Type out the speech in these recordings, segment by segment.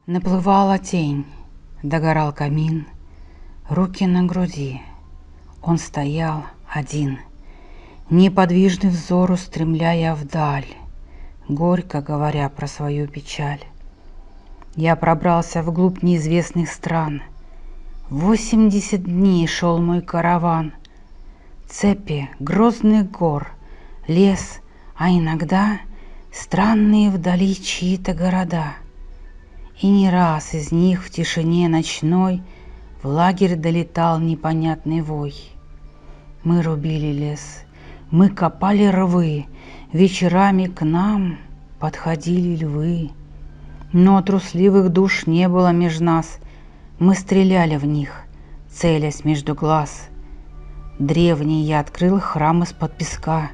Наплывала тень, догорал камин, руки на груди. Он стоял один, неподвижный взор устремляя вдаль, горько говоря про свою печаль. Я пробрался вглубь неизвестных стран. 80 дней шел мой караван. Цепи грозных гор, лес, а иногда странные вдали чьи-то города. И не раз из них в тишине ночной в лагерь долетал непонятный вой. Мы рубили лес, мы копали рвы, вечерами к нам подходили львы. Но трусливых душ не было меж нас, мы стреляли в них, целясь между глаз. Древний я открыл храм из-под песка,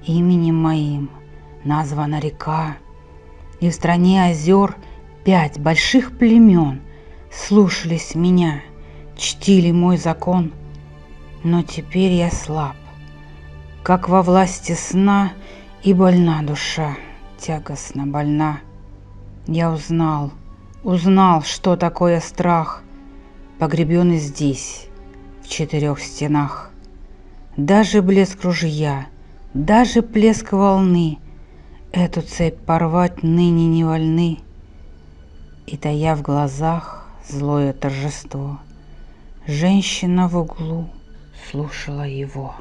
именем моим названа река. И в стране озер 5 больших племен слушались меня, чтили мой закон. Но теперь я слаб, как во власти сна, и больна душа, тягостно больна. Я узнал, что такое страх, погребенный здесь, в 4 стенах. Даже блеск ружья, даже плеск волны эту цепь порвать ныне не вольны. И тая в глазах злое торжество, женщина в углу слушала его.